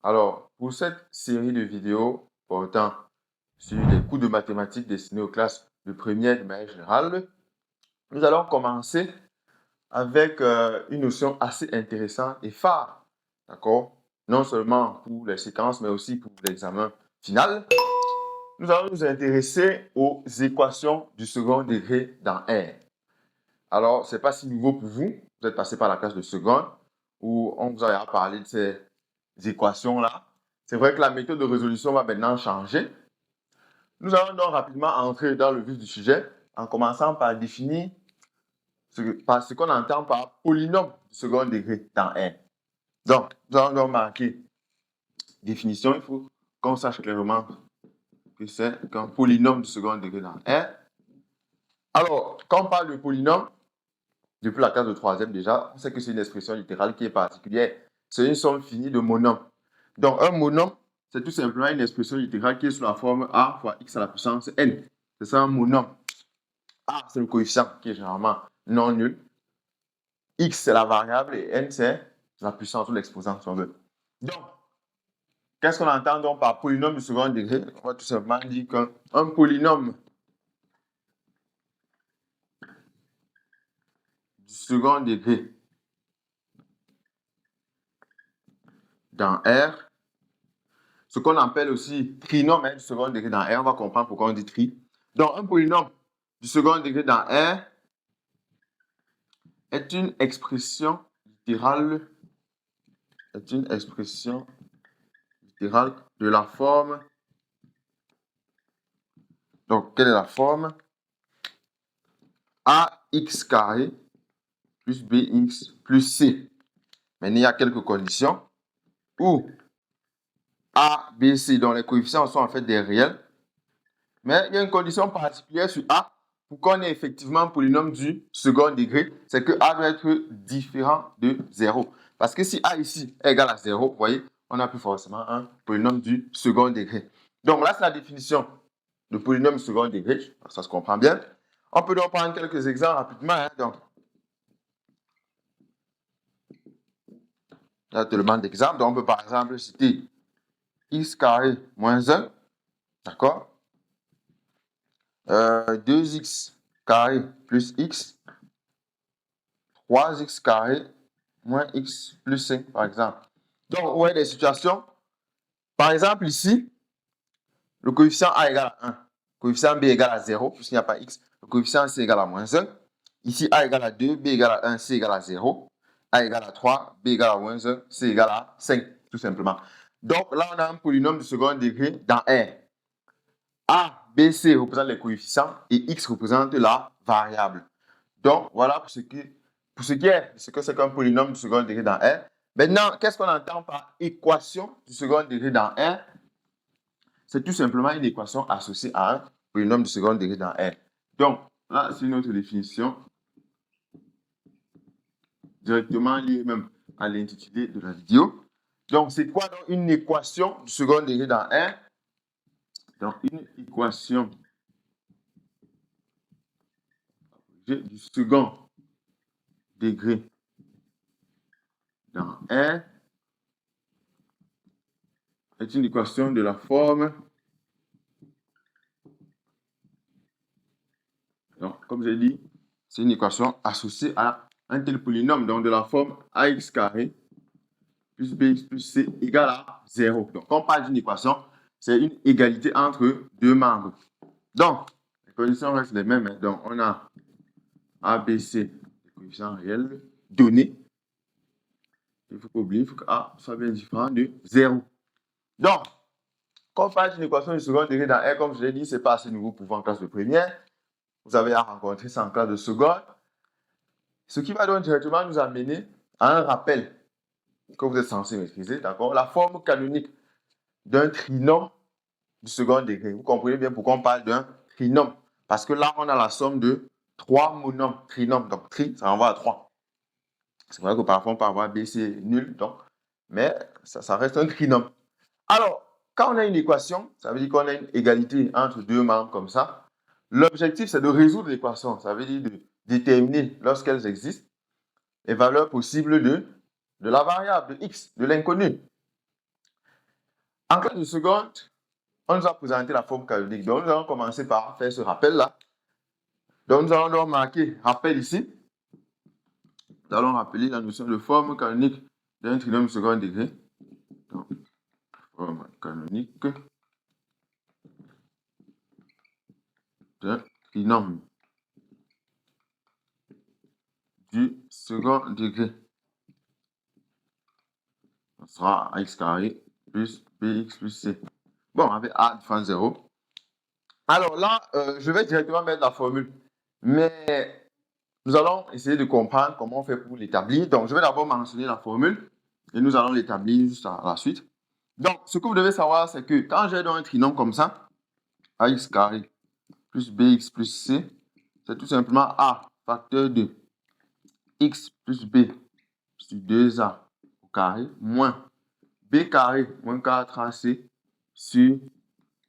Alors, pour cette série de vidéos portant sur les cours de mathématiques destinés aux classes de première de manière générale, nous allons commencer avec une notion assez intéressante et phare, d'accord? Non seulement pour les séquences, mais aussi pour l'examen final. Nous allons nous intéresser aux équations du second degré dans R. Alors, ce n'est pas si nouveau pour vous. Vous êtes passé par la classe de seconde où on vous a parlé de ces équations-là. C'est vrai que la méthode de résolution va maintenant changer. Nous allons donc rapidement entrer dans le vif du sujet en commençant par définir ce qu'on entend par polynôme du second degré dans R. Donc, nous allons donc marquer définition. Il faut qu'on sache clairement que c'est qu'un polynôme du second degré dans R. Alors, quand on parle de polynôme, depuis la classe de troisième déjà, on sait que c'est une expression littérale qui est particulière. C'est une somme finie de monômes. Donc, un monôme, c'est tout simplement une expression littérale qui est sous la forme a fois x à la puissance n. C'est ça un monôme. A, c'est le coefficient qui est généralement non nul. X, c'est la variable et n, c'est la puissance ou l'exposant, si on veut. Donc, qu'est-ce qu'on entend donc par polynôme du second degré? On va tout simplement dire qu'un polynôme du second degré dans R, ce qu'on appelle aussi trinôme du second degré dans R, on va comprendre pourquoi on dit tri. Donc, un polynôme du second degré dans R est une expression littérale de la forme. Donc, quelle est la forme? Ax carré plus bx plus c. Mais il y a quelques conditions où a, b, c, dont les coefficients sont en fait des réels. Mais il y a une condition particulière sur a pour qu'on ait effectivement un polynôme du second degré, c'est que a doit être différent de 0. Parce que si a ici est égal à 0, vous voyez, on n'a plus forcément un polynôme du second degré. Donc là, c'est la définition de polynôme du second degré. Ça se comprend bien. On peut donc prendre quelques exemples rapidement. Donc, là, tellement d'exemples. Donc, on peut par exemple citer x carré moins 1, d'accord? 2x carré plus x, 3x carré moins x plus 5, par exemple. Donc, vous voyez des situations. Par exemple, ici, le coefficient a égale à 1, le coefficient b égale à 0, puisqu'il n'y a pas x, le coefficient c égale à moins 1. Ici, a égale à 2, b égale à 1, c égale à 0. A égale à 3, b égale à moins 1, c égale à 5, tout simplement. Donc, là, on a un polynôme du second degré dans R. A, B, C représentent les coefficients et X représente la variable. Donc, voilà pour ce qui est ce que c'est qu'un polynôme du second degré dans R. Maintenant, qu'est-ce qu'on entend par équation du second degré dans R? C'est tout simplement une équation associée à un polynôme du second degré dans R. Donc, là, c'est une autre définition directement liée même à l'intitulé de la vidéo. Donc, c'est quoi donc une équation du second degré dans R? Donc, une équation du second degré dans R est une équation de la forme. Donc, comme j'ai dit, c'est une équation associée à un tel polynôme, donc de la forme ax carré plus bx plus c égale à 0. Donc, quand on parle d'une équation, c'est une égalité entre deux membres. Donc, les conditions restent les mêmes. Donc, on a a, b, c, les coefficients réels donnés. Il ne faut pas oublier, il faut que a soit bien différent de 0. Donc, quand on parle d'une équation du second degré dans R, comme je l'ai dit, ce n'est pas assez nouveau pour vous en classe de première. Vous avez à rencontrer ça en classe de seconde. Ce qui va donc directement nous amener à un rappel que vous êtes censé maîtriser, d'accord? La forme canonique d'un trinôme du second degré. Vous comprenez bien pourquoi on parle d'un trinôme. Parce que là, on a la somme de 3 monômes, trinômes. Donc, tri, ça renvoie à 3. C'est vrai que parfois, on peut avoir B, C nul, donc, mais ça reste un trinôme. Alors, quand on a une équation, ça veut dire qu'on a une égalité entre deux membres comme ça. L'objectif, c'est de résoudre l'équation. Ça veut dire de déterminer, lorsqu'elles existent, les valeurs possibles de la variable, de x, de l'inconnu. En classe de seconde, on nous a présenté la forme canonique. Donc, nous allons commencer par faire ce rappel-là. Donc, nous allons donc marquer rappel ici. Nous allons rappeler la notion de forme canonique d'un trinôme de second degré. Donc, forme canonique d'un trinôme du second degré. Ça sera ax carré plus bx plus c. Bon, avec a différent 0. Alors là, je vais directement mettre la formule. Mais nous allons essayer de comprendre comment on fait pour l'établir. Donc, je vais d'abord mentionner la formule et nous allons l'établir juste à la suite. Donc, ce que vous devez savoir, c'est que quand j'ai donc un trinôme comme ça, ax carré plus bx plus c, c'est tout simplement a facteur de x plus b sur 2a au carré moins b carré moins 4ac sur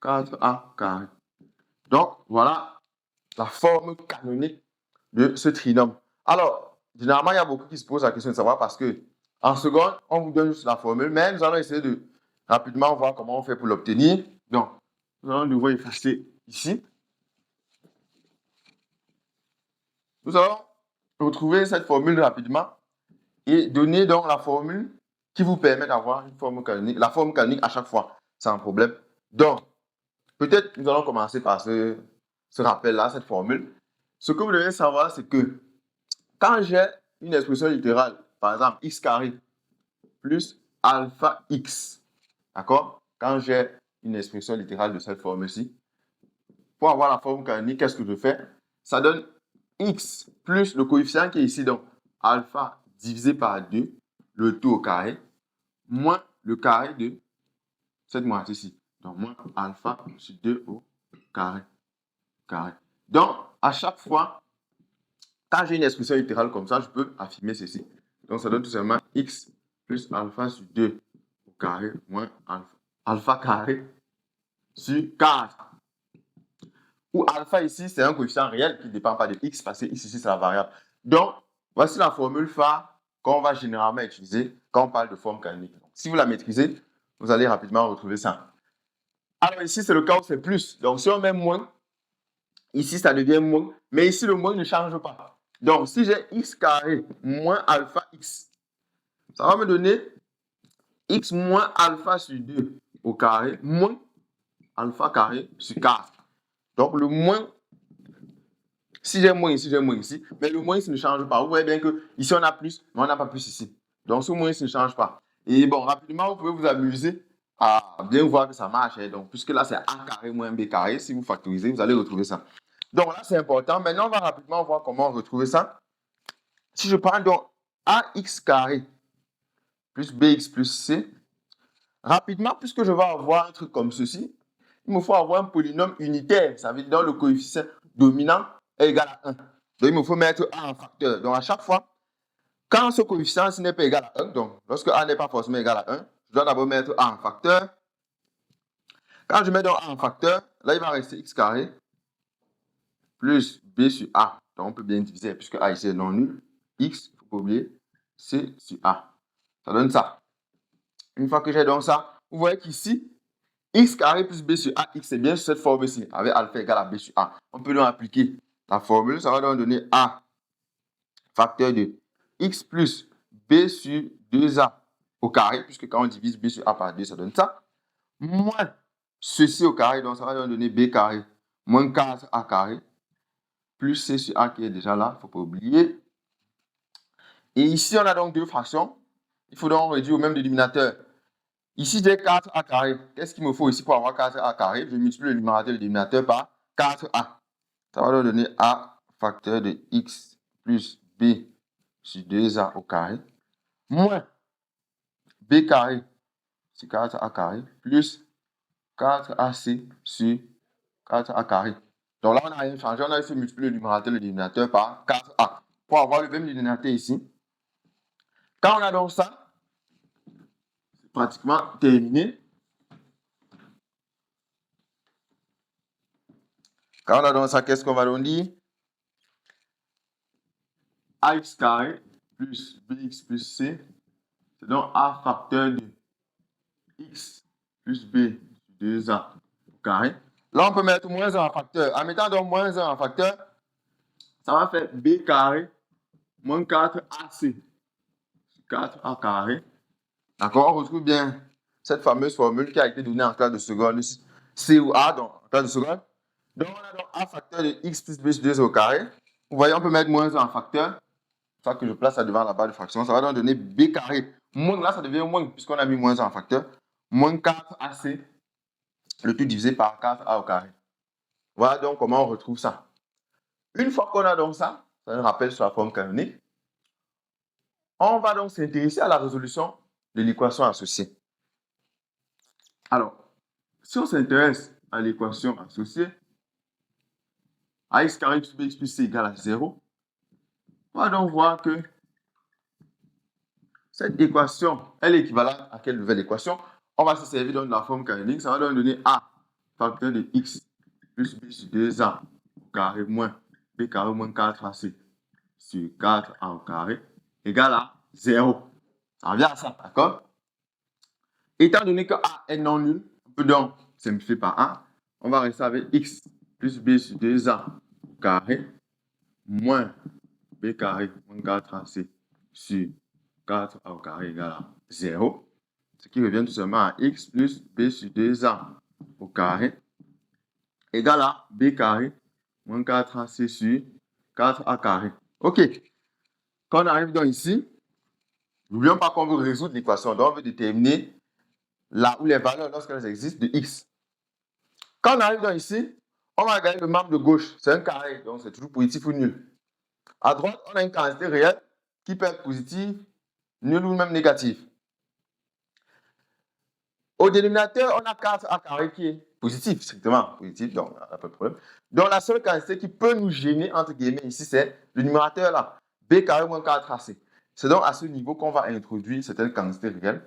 4a carré. Donc, voilà la forme canonique de ce trinôme. Alors, généralement, il y a beaucoup qui se posent la question de savoir parce que en seconde, on vous donne juste la formule, mais nous allons essayer de rapidement voir comment on fait pour l'obtenir. Donc, nous allons devoir effacer ici. Nous allons retrouver cette formule rapidement et donner donc la formule qui vous permet d'avoir une forme canonique, la forme canonique à chaque fois, sans problème. Donc, peut-être nous allons commencer par ce rappel-là, cette formule. Ce que vous devez savoir, c'est que quand j'ai une expression littérale, par exemple x carré plus alpha x, d'accord? Quand j'ai une expression littérale de cette forme-ci, pour avoir la forme canonique, qu'est-ce que je fais? Ça donne x plus le coefficient qui est ici, donc alpha divisé par 2, le tout au carré, moins le carré de cette moitié-ci. Donc, moins alpha sur 2 au carré. Donc, à chaque fois, quand j'ai une expression littérale comme ça, je peux affirmer ceci. Donc, ça donne tout simplement x plus alpha sur 2 au carré moins alpha carré sur 4. Où alpha ici, c'est un coefficient réel qui ne dépend pas de x parce que x ici, c'est la variable. Donc, voici la formule phare qu'on va généralement utiliser quand on parle de forme canonique. Donc, si vous la maîtrisez, vous allez rapidement retrouver ça. Alors ici, c'est le cas où c'est plus. Donc, si on met moins, ici, ça devient moins. Mais ici, le moins ne change pas. Donc, si j'ai x carré moins alpha x, ça va me donner x moins alpha sur 2 au carré moins alpha carré sur 4. Donc, le moins, si j'ai moins ici, j'ai moins ici. Mais le moins ici ne change pas. Vous voyez bien que ici, on a plus, mais on n'a pas plus ici. Donc, ce moins ici ne change pas. Et bon, rapidement, vous pouvez vous amuser à bien voir que ça marche. Donc, puisque là, c'est a carré moins b carré. Si vous factorisez, vous allez retrouver ça. Donc là, c'est important. Maintenant, on va rapidement voir comment retrouver ça. Si je prends donc ax carré plus bx plus c, rapidement, puisque je vais avoir un truc comme ceci, il me faut avoir un polynôme unitaire. Ça veut dire que le coefficient dominant est égal à 1. Donc, il me faut mettre a en facteur. Donc, à chaque fois, quand ce coefficient n'est pas égal à 1, donc lorsque a n'est pas forcément égal à 1, je dois d'abord mettre a en facteur. Quand je mets donc a en facteur, là, il va rester x carré plus b sur a. Donc, on peut bien diviser puisque a ici est non nul. X, il ne faut pas oublier, c sur a. Ça donne ça. Une fois que j'ai donc ça, vous voyez qu'ici, x carré plus b sur a, x, c'est bien cette forme-ci, avec alpha égale à b sur a. On peut donc appliquer la formule, ça va donc donner a facteur de x plus b sur 2a au carré, puisque quand on divise b sur a par 2, ça donne ça, moins ceci au carré, donc ça va donc donner b carré moins 4a carré, plus c sur a qui est déjà là, il ne faut pas oublier. Et ici, on a donc deux fractions. Il faut donc réduire au même dénominateur. Ici, j'ai 4a carré. Qu'est-ce qu'il me faut ici pour avoir 4a carré? Je multiplie le numérateur et le dénominateur par 4a. Ça va donc donner a facteur de x plus b sur 2a au carré, moins b carré sur 4a carré, plus 4ac sur 4a carré. Donc là, on n'a rien changé. On a fait multiplier le numérateur et le dénominateur par 4a pour avoir le même dénominateur ici. Quand on a donc ça, c'est pratiquement terminé. Quand on a donc ça, qu'est-ce qu'on va donc dire? Ax carré plus bx plus c, c'est donc a facteur de x plus B sur 2A au carré. Là, on peut mettre moins 1 en facteur. En mettant donc moins 1 en facteur, ça va faire B carré moins 4AC. 4A carré. D'accord, on retrouve bien cette fameuse formule qui a été donnée en classe de seconde, C ou A, donc en classe de seconde. Donc, on a donc A facteur de X plus B sur 2 au carré. Vous voyez, on peut mettre moins 1 en facteur. C'est ça que je place ça devant la barre de fraction. Ça va donc donner B carré. Moins, là, ça devient moins, puisqu'on a mis moins 1 en facteur. Moins 4AC, le tout divisé par 4A au carré. Voilà donc comment on retrouve ça. Une fois qu'on a donc ça nous rappelle sur la forme canonique. On va donc s'intéresser à la résolution de l'équation associée. Alors, si on s'intéresse à l'équation associée, ax carré plus bx plus c égale à 0, on va donc voir que cette équation, elle est équivalente à quelle nouvelle équation? On va se servir donc de la forme canonique. Ça va donc donner a facteur de x plus b sur 2a au carré moins b carré moins 4ac sur 4a au carré égale à 0. Ça revient à ça, d'accord? Étant donné que a est non nul, on peut donc simplifier par a. On va rester avec x plus b sur 2a au carré moins b carré moins 4ac sur 4a au carré égale à 0. Ce qui revient tout simplement à x plus b sur 2a au carré égale à b carré moins 4ac sur 4a carré. OK. Quand on arrive donc ici, n'oublions pas qu'on veut résoudre l'équation. Donc, on veut déterminer là où les valeurs, lorsqu'elles existent, de x. Quand on arrive donc ici, on va regarder le membre de gauche. C'est un carré, donc c'est toujours positif ou nul. À droite, on a une quantité réelle qui peut être positive, nulle ou même négative. Au dénominateur, on a 4a carré qui est positif, strictement positif, donc on n'a pas de problème. Donc la seule quantité qui peut nous gêner, entre guillemets, ici, c'est le numérateur là, b carré moins 4ac. C'est donc à ce niveau qu'on va introduire certaines quantités réelles,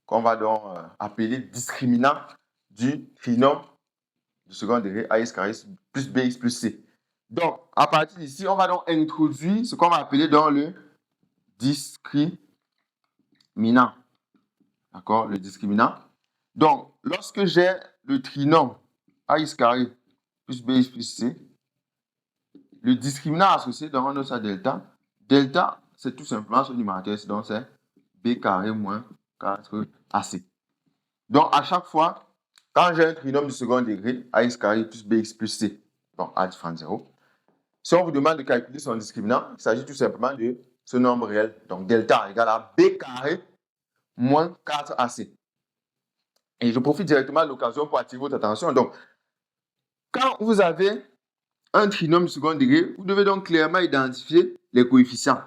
qu'on va donc appeler discriminant du trinôme du second degré ax carré plus bx plus c. Donc, à partir d'ici, on va donc introduire ce qu'on va appeler dans le discriminant. D'accord, le discriminant. Donc, lorsque j'ai le trinôme ax carré plus bx plus c, le discriminant associé, donc on a ça delta. Delta, c'est tout simplement ce numérateur, donc c'est b carré moins 4ac. Donc, à chaque fois, quand j'ai un trinôme du second degré, ax carré plus bx plus c, donc a différent de 0, si on vous demande de calculer son discriminant, il s'agit tout simplement de ce nombre réel. Donc, delta égale à b carré moins 4ac. Et je profite directement de l'occasion pour attirer votre attention. Donc, quand vous avez un trinôme du second degré, vous devez donc clairement identifier les coefficients.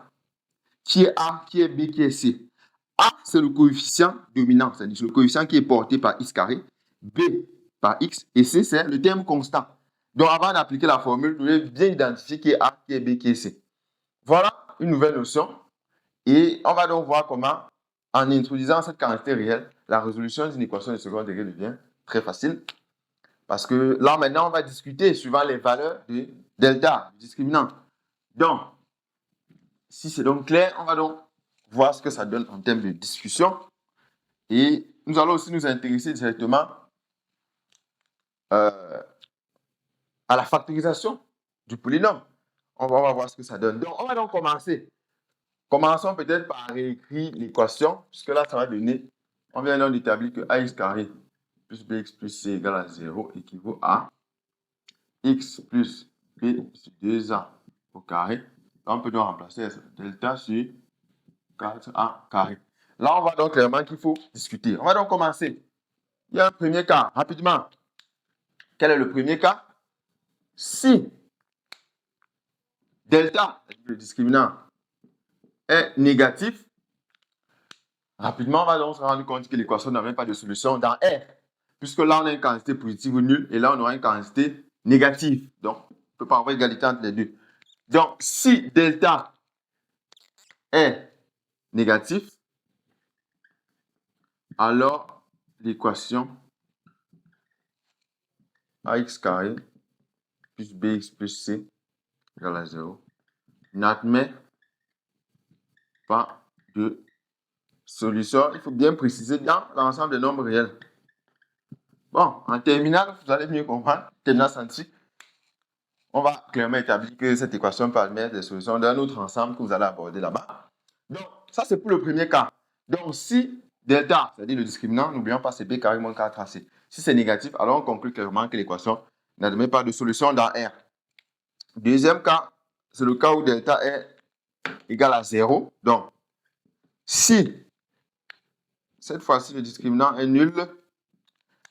Qui est A, qui est B, qui est C. A, c'est le coefficient dominant, c'est-à-dire le coefficient qui est porté par x carré. B par x. Et C, c'est le terme constant. Donc, avant d'appliquer la formule, vous devez bien identifier qui est A, qui est B, qui est C. Voilà une nouvelle notion. Et on va donc voir comment, en introduisant cette quantité réelle, la résolution d'une équation de second degré devient très facile. Parce que là, maintenant, on va discuter suivant les valeurs de delta, du discriminant. Donc, si c'est donc clair, on va donc voir ce que ça donne en termes de discussion. Et nous allons aussi nous intéresser directement à la factorisation du polynôme. On va voir ce que ça donne. Donc, on va donc commencer. Commençons peut-être par réécrire l'équation, puisque là, ça va donner, on vient donc d'établir que ax carré plus bx plus c égale à 0 équivaut à x plus b sur 2a au carré. Là, on peut donc remplacer delta sur 4a carré. Là, on voit donc clairement qu'il faut discuter. On va donc commencer. Il y a un premier cas, rapidement. Quel est le premier cas? Si delta, le discriminant, est négatif, rapidement, on va donc se rendre compte que l'équation n'a même pas de solution dans R. Puisque là, on a une quantité positive ou nulle, et là, on aura une quantité négative. Donc, on ne peut pas avoir égalité entre les deux. Donc, si delta est négatif, alors l'équation ax carré plus bx plus c égale à 0 n'admet pas de solution. Il faut bien préciser dans l'ensemble des nombres réels. Bon, en terminale, vous allez mieux comprendre, terminale scientifique, on va clairement établir que cette équation peut admettre des solutions d'un autre ensemble que vous allez aborder là-bas. Donc, ça, c'est pour le premier cas. Donc, si delta, c'est-à-dire le discriminant, n'oublions pas, c'est b carré moins 4ac. Si c'est négatif, alors on conclut clairement que l'équation n'admet pas de solution dans R. Deuxième cas, c'est le cas où delta est égal à 0. Donc, si cette fois-ci le discriminant est nul,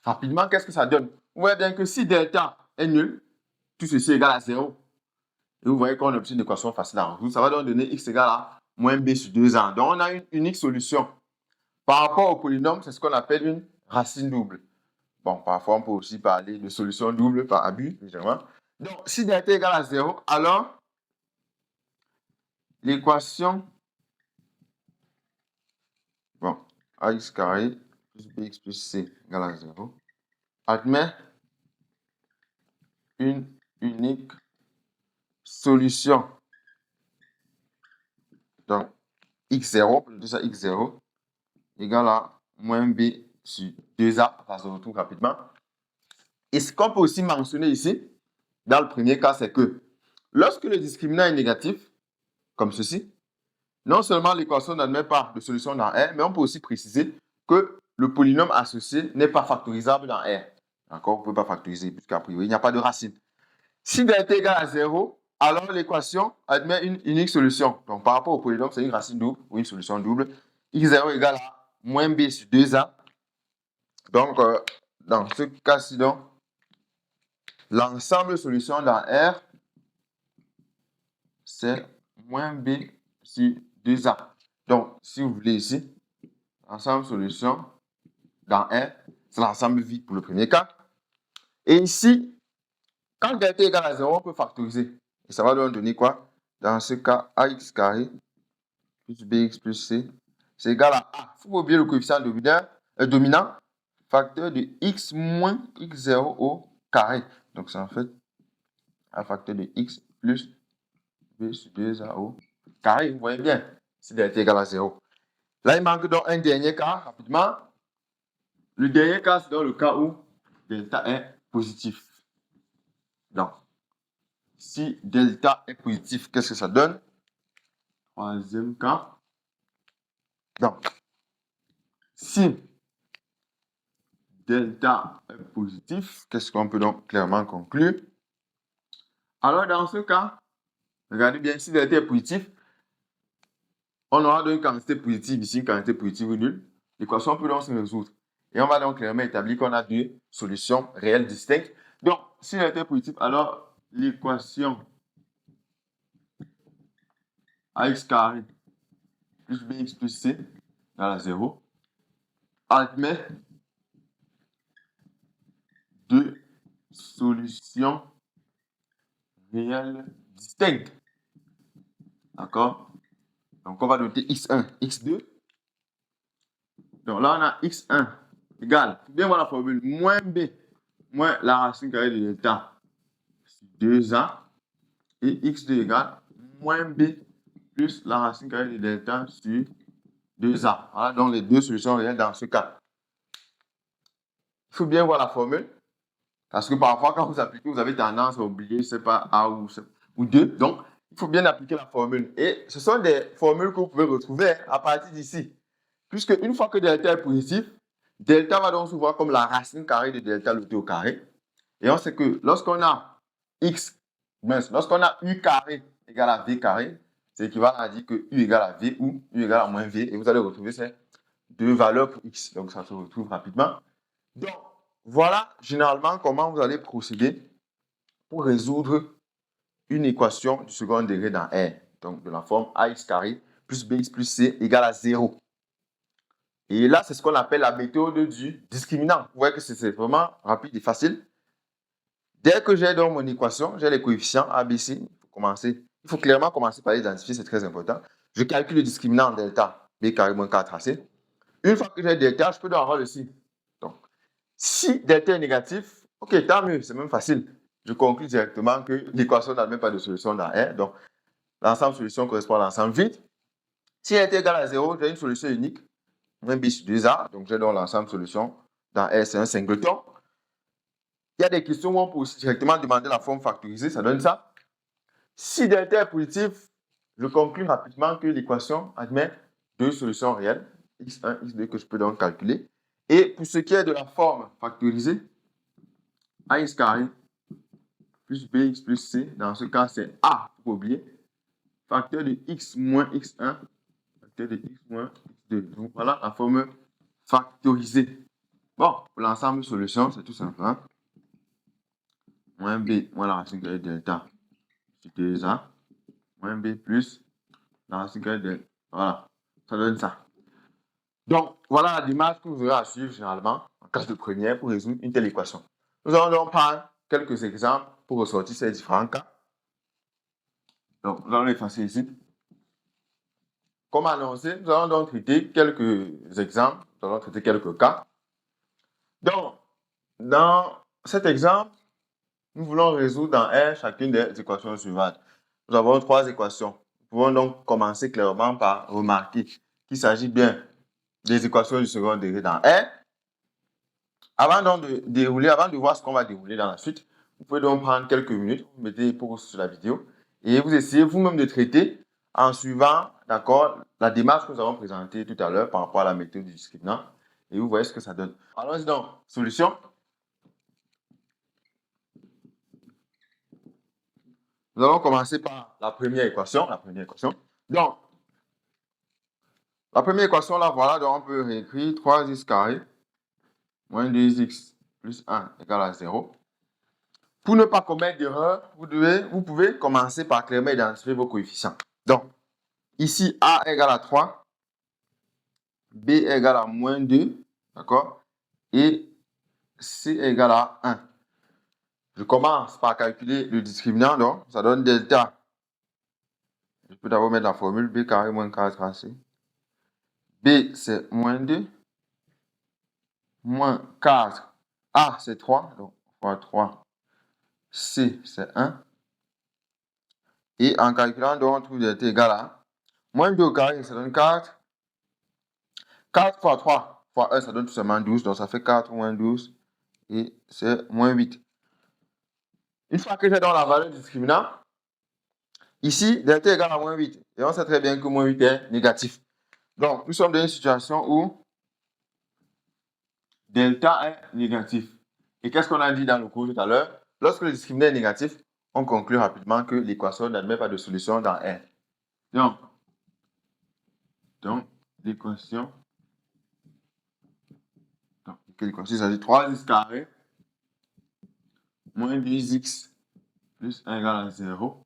rapidement, qu'est-ce que ça donne? Vous voyez bien que si delta est nul, tout ceci est égal à 0. Et vous voyez qu'on obtient une équation facile à résoudre. Ça va donc donner x égale à moins b sur 2a. Donc, on a une unique solution. Par rapport au polynôme, c'est ce qu'on appelle une racine double. Bon, parfois, on peut aussi parler de solution double par abus, légèrement. Donc, si delta est égal à 0, alors l'équation, bon, ax carré plus bx plus c égale à 0, admet une unique solution. Donc, x0, plus ça x0, égale à moins b sur 2a, ça se retrouve rapidement. Et ce qu'on peut aussi mentionner ici, dans le premier cas, c'est que lorsque le discriminant est négatif, comme ceci, non seulement l'équation n'admet pas de solution dans R, mais on peut aussi préciser que le polynôme associé n'est pas factorisable dans R. D'accord, on ne peut pas factoriser, puisqu'à priori, il n'y a pas de racine. Si delta est égal à 0, alors l'équation admet une unique solution. Donc, par rapport au polynôme, c'est une racine double ou une solution double. x0 égale à moins b sur 2a. Donc, dans ce cas-ci, l'ensemble de solutions dans R, c'est moins b sur 2a. Donc, si vous voulez ici, l'ensemble de solutions dans R, c'est l'ensemble vide pour le premier cas. Et ici, quand delta est égal à 0, on peut factoriser. Et ça va donc donner quoi? Dans ce cas, ax carré plus bx plus c, c'est égal à a. Il ne faut pas oublier le coefficient dominant, facteur de x moins x0 au carré. Donc, c'est en fait un facteur de x plus b sur 2a au carré. Vous voyez bien, si delta est égal à 0. Là, il manque donc un dernier cas, rapidement. Le dernier cas, c'est dans le cas où delta est positif. Donc, si delta est positif, qu'est-ce que ça donne? Troisième cas. Donc, si delta est positif, qu'est-ce qu'on peut donc clairement conclure? Alors, dans ce cas, regardez bien, si delta est positif, on aura donc une quantité positive ici, une quantité positive ou nulle. L'équation peut donc se résoudre. Et on va donc clairement établir qu'on a deux solutions réelles distinctes. Donc, si delta est positif, alors l'équation ax carré plus bx plus c égale à 0 admet deux solutions réelles distinctes. D'accord? Donc, on va noter x1, x2. Donc, là, on a x1 égale, bien voir la formule, moins b, moins la racine carrée de delta, 2a, et x2 égale moins b plus la racine carrée de delta sur 2a. Voilà donc les deux solutions réelles dans ce cas. Il faut bien voir la formule, parce que parfois, quand vous appliquez, vous avez tendance à oublier, c'est pas a ou 2. Donc, il faut bien appliquer la formule. Et ce sont des formules que vous pouvez retrouver à partir d'ici. Puisque une fois que delta est positif, delta va donc se voir comme la racine carrée de delta logée au carré. Et on sait que lorsqu'on a lorsqu'on a u carré égale à v carré, c'est équivalent à dire que u égale à v ou u égale à moins v. Et vous allez retrouver ces deux valeurs pour x. Donc, ça se retrouve rapidement. Donc, voilà généralement comment vous allez procéder pour résoudre une équation du second degré dans R. Donc, de la forme ax carré plus bx plus c égale à 0. Et là, c'est ce qu'on appelle la méthode du discriminant. Vous voyez que c'est vraiment rapide et facile. Dès que j'ai donc mon équation, j'ai les coefficients A, B, C. Il faut clairement commencer par l'identifier, c'est très important. Je calcule le discriminant delta, B carré moins 4AC. Une fois que j'ai delta, je peux donc avoir le signe. Donc, si delta est négatif, ok, tant mieux, c'est même facile. Je conclue directement que l'équation n'a même pas de solution dans R. Donc, l'ensemble de solutions correspond à l'ensemble vide. Si delta est égal à 0, j'ai une solution unique. Moins b sur 2a, donc j'ai donc l'ensemble de solutions dans R, c'est un singleton. il y a des questions où on peut aussi directement demander la forme factorisée, ça donne ça. Si delta est positif, je conclue rapidement que l'équation admet deux solutions réelles, x1, x2, que je peux donc calculer. Et pour ce qui est de la forme factorisée, ax carré plus bx plus c, dans ce cas, c'est a, pour oublier, facteur de x moins x1, facteur de x moins x2. Donc, voilà la forme factorisée. Bon, pour l'ensemble de solutions, c'est tout simple. Moins b moins la racine carrée de delta sur 2a, moins b plus la racine carrée de... Voilà, ça donne ça. Donc, voilà la démarche que vous aurez à suivre généralement en classe de première pour résoudre une telle équation. Nous allons donc prendre quelques exemples pour ressortir ces différents cas. Donc, nous allons effacer ici. Comme annoncé, nous allons donc traiter quelques exemples, nous allons traiter quelques cas. Donc, dans cet exemple, nous voulons résoudre dans R chacune des équations suivantes. Nous avons trois équations. Nous pouvons donc commencer clairement par remarquer qu'il s'agit bien des équations du second degré dans R. Avant donc avant de voir ce qu'on va dérouler dans la suite, vous pouvez donc prendre quelques minutes, vous mettez pause sur la vidéo et vous essayez vous-même de traiter en suivant, d'accord, la démarche que nous avons présentée tout à l'heure par rapport à la méthode du discriminant et vous voyez ce que ça donne. Allons-y donc, solution. Nous allons commencer par la première équation. Donc, la première équation, là, voilà, donc on peut réécrire 3x carré moins 2x plus 1 égale à 0. Pour ne pas commettre d'erreur, vous pouvez commencer par clairement identifier vos coefficients. Donc, ici, A égale à 3, B égale à moins 2, d'accord, et C égale à 1. Je commence par calculer le discriminant, donc ça donne delta. Je peux d'abord mettre la formule B carré moins 4AC. B, c'est moins 2, moins 4. A, c'est 3, donc fois 3. C, c'est 1. Et en calculant, donc, on trouve delta égale à moins 2 au carré, ça donne 4. 4 fois 3 fois 1, ça donne tout simplement 12. Donc, ça fait 4 moins 12. Et c'est moins 8. Une fois que j'ai dans la valeur du discriminant, ici, delta égale à moins 8. Et on sait très bien que moins 8 est négatif. Donc, nous sommes dans une situation où delta est négatif. Et qu'est-ce qu'on a dit dans le cours tout à l'heure? Lorsque le discriminant est négatif, on conclut rapidement que l'équation n'admet pas de solution dans R. Donc l'équation, il s'agit de 3x carré moins 10x plus 1 égale à 0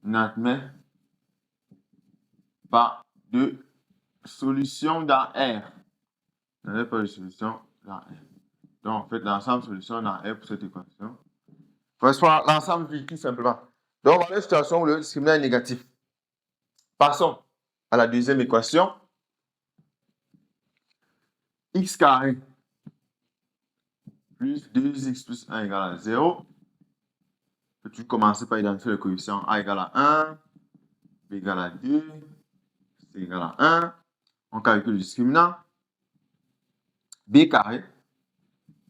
n'admet pas de solution dans R. N'admet pas de solution dans R. Donc, en fait, l'ensemble solution dans R pour cette équation correspond à l'ensemble véhicule simplement. Donc, on va une situation où le discriminant est négatif. Passons à la deuxième équation. X carré plus 2x plus 1 égale à 0. Peux-tu commencer par identifier le coefficient A égale à 1, B égale à 2, C égale à 1. On calcule le discriminant. B carré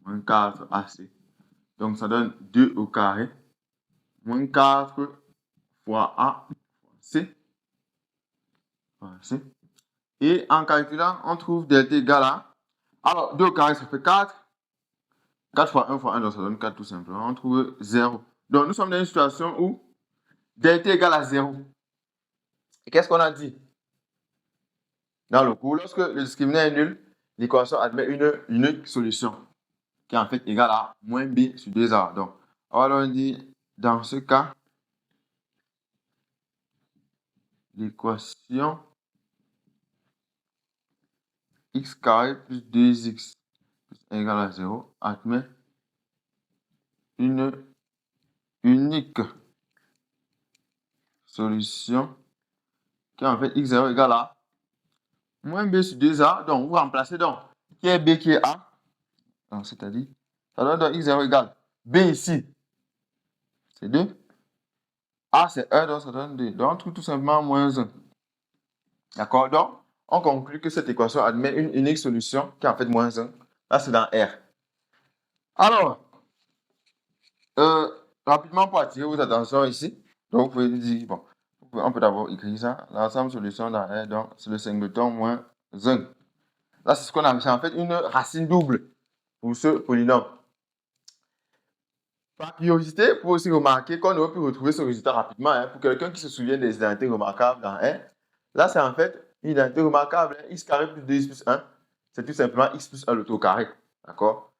moins 4AC. Donc, ça donne 2 au carré moins 4 fois A fois C. Et en calculant, on trouve delta égale à... Alors, 2 au carré, ça fait 4. 4 fois 1 fois 1, donc ça donne 4 tout simplement. On trouve 0. Donc, nous sommes dans une situation où delta égale à 0. Et qu'est-ce qu'on a dit dans le cours? Lorsque le discriminant est nul, l'équation admet une unique solution qui est en fait égale à moins b sur 2a. Donc, on dit dans ce cas, l'équation x carré plus 2x plus 1 égale à 0 admet une unique solution qui est en fait x0 égale à moins b sur 2a. Donc, vous remplacez donc qui est b qui est a. Donc, c'est-à-dire, ça donne donc x0 égale b ici, c'est 2. A, c'est 1, donc ça donne 2. Donc, on trouve tout simplement moins 1. D'accord? Donc, on conclut que cette équation admet une unique solution qui est en fait moins 1. Là, c'est dans R. Alors, Rapidement, pour attirer votre attention ici, donc vous pouvez dire, bon, on peut d'abord écrire ça, l'ensemble solution dans R, donc c'est le singleton moins 1. Là, c'est ce qu'on appelle, c'est en fait une racine double pour ce polynôme. Par curiosité, pour aussi remarquer qu'on aurait pu retrouver ce résultat rapidement, hein, pour quelqu'un qui se souvient des identités remarquables dans R, là, c'est en fait une identité remarquable, hein, x carré plus 2x plus 1, c'est tout simplement x plus 1 le tout au carré, d'accord?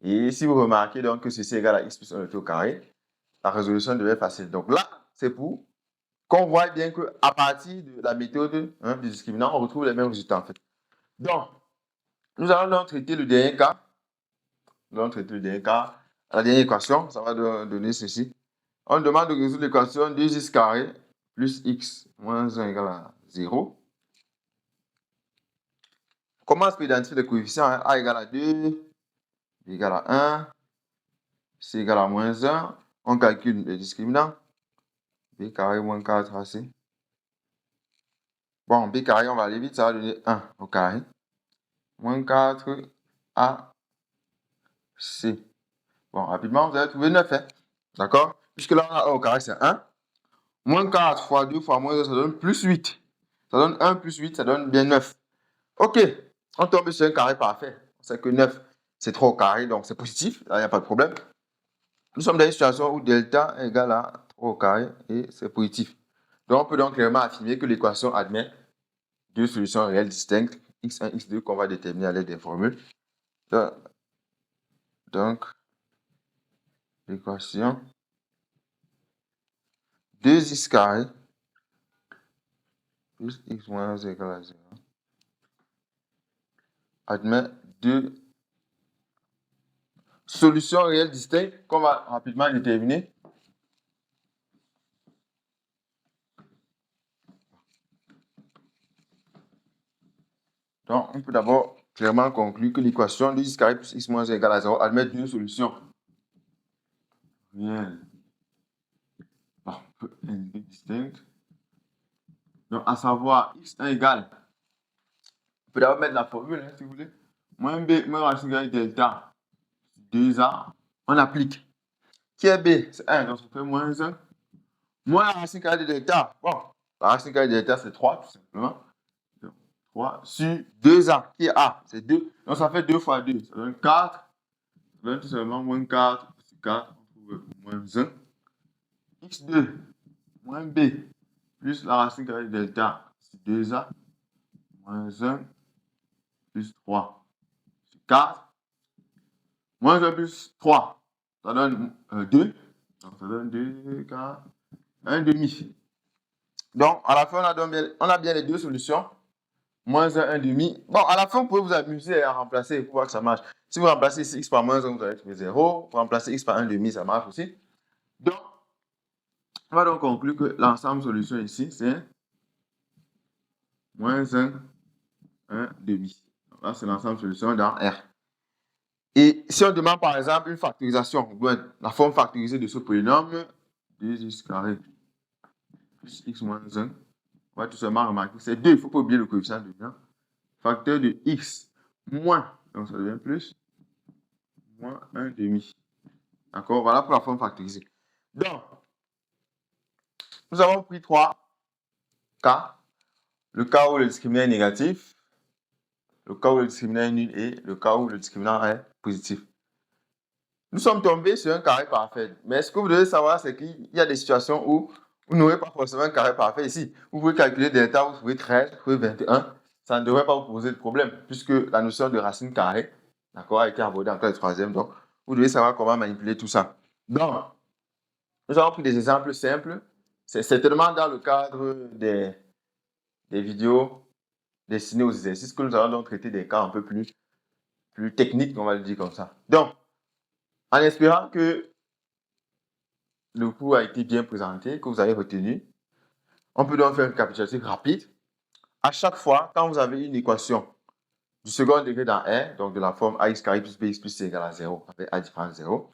Et si vous remarquez donc que ceci est égal à x plus 1 le tout au carré, la résolution devient facile. Donc là, c'est pour qu'on voit bien qu'à partir de la méthode du discriminant, on retrouve les mêmes résultats en fait. Donc, nous allons donc traiter le dernier cas. La dernière équation, ça va donner ceci. On demande de résoudre l'équation 2x carré plus x moins 1 égale à 0. Comment on peut identifier les coefficients? A égale à 2, B égale à 1, C égale à moins 1. On calcule le discriminant. B carré moins 4AC. Bon, B carré, on va aller vite, ça va donner 1 au carré. Moins 4 AC. Bon, rapidement, vous allez trouver 9, hein? D'accord? Puisque là, on a 1 au carré, c'est 1. Moins 4 fois 2 fois moins 2, ça donne plus 8. Ça donne 1 plus 8, ça donne bien 9. OK, on tombe sur un carré parfait. On sait que 9, c'est 3 au carré, donc c'est positif. Là, il n'y a pas de problème. Nous sommes dans une situation où delta est égal à 3 au carré et c'est positif. Donc, on peut donc clairement affirmer que l'équation admet deux solutions réelles distinctes, x1, x2, qu'on va déterminer à l'aide des formules. Donc l'équation 2x carré plus x moins 1 égale à 0 admet deux solutions réelles distinctes qu'on va rapidement déterminer. Donc, on peut d'abord clairement conclure que l'équation 2x carré plus x moins 1 égale à 0 admet deux solutions réelles distinctes. Donc, à savoir x1 égale, on peut d'abord mettre la formule, si vous voulez, moins b moins racine carrée delta 2a, on applique. Qui est b? C'est 1, donc ça fait moins 1. Moins la racine carrée de delta. Bon, la racine carrée de delta, c'est 3, tout simplement. Donc, 3 sur 2a, qui est a, c'est 2. Donc, ça fait 2 fois 2, ça donne 4. Ça donne tout simplement moins 4 sur 4, on trouve moins 1. x2 moins b plus la racine carrée de delta sur 2a, moins 1 plus 3 sur 4. Moins 1 plus 3, ça donne 2. Donc, ça donne 2, 4, 1 demi. Donc, à la fin, on a bien les deux solutions. Moins 1, 1 demi. Bon, à la fin, vous pouvez vous amuser à remplacer pour voir que ça marche. Si vous remplacez ici x par moins 1, vous allez trouver 0. Vous remplacez x par 1 demi, ça marche aussi. Donc, on va donc conclure que l'ensemble solution ici, c'est moins 1, 1 demi. Donc là, c'est l'ensemble solution dans R. Et si on demande par exemple une factorisation, la forme factorisée de ce polynôme, 2x carré plus x moins 1, on va tout simplement remarquer que c'est 2, il ne faut pas oublier le coefficient de 1. Facteur de x moins, donc ça devient plus, moins 1 demi. D'accord, voilà pour la forme factorisée. Donc, nous avons pris 3 cas. Le cas où le discriminant est négatif, le cas où le discriminant est nul et le cas où le discriminant est positif. Nous sommes tombés sur un carré parfait. Mais ce que vous devez savoir, c'est qu'il y a des situations où vous n'aurez pas forcément un carré parfait ici. Vous pouvez calculer delta, vous trouvez 13, vous trouvez 21. Ça ne devrait pas vous poser de problème, puisque la notion de racine carrée, d'accord, a été abordée en classe de troisième. Donc, vous devez savoir comment manipuler tout ça. Donc, nous avons pris des exemples simples. C'est certainement dans le cadre des vidéos destinées aux exercices que nous allons donc traiter des cas un peu plus techniques, on va le dire comme ça. Donc, en espérant que le cours a été bien présenté, que vous avez retenu, on peut donc faire un récapitulatif rapide. À chaque fois, quand vous avez une équation du second degré dans R, donc de la forme ax carré plus bx plus c égale à 0, avec a différence 0,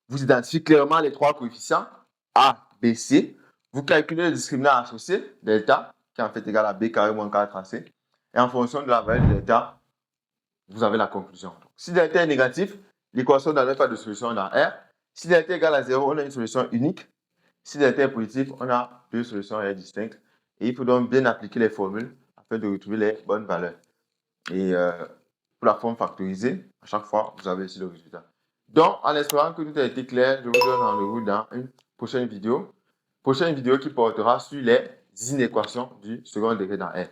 vous identifiez clairement les trois coefficients a, b, c. Vous calculez le discriminant associé, delta, qui est en fait égal à b carré moins 4ac. Et en fonction de la valeur de delta, vous avez la conclusion. Donc, si delta est négatif, l'équation n'avait pas de solution dans R. Si delta égale à 0, on a une solution unique. Si delta est positif, on a deux solutions distinctes. Et il faut donc bien appliquer les formules afin de retrouver les bonnes valeurs. Et pour la forme factorisée, à chaque fois, vous avez ici le résultat. Donc, en espérant que tout a été clair, je vous donne rendez-vous dans une prochaine vidéo. Prochaine vidéo qui portera sur les inéquations du second degré dans R.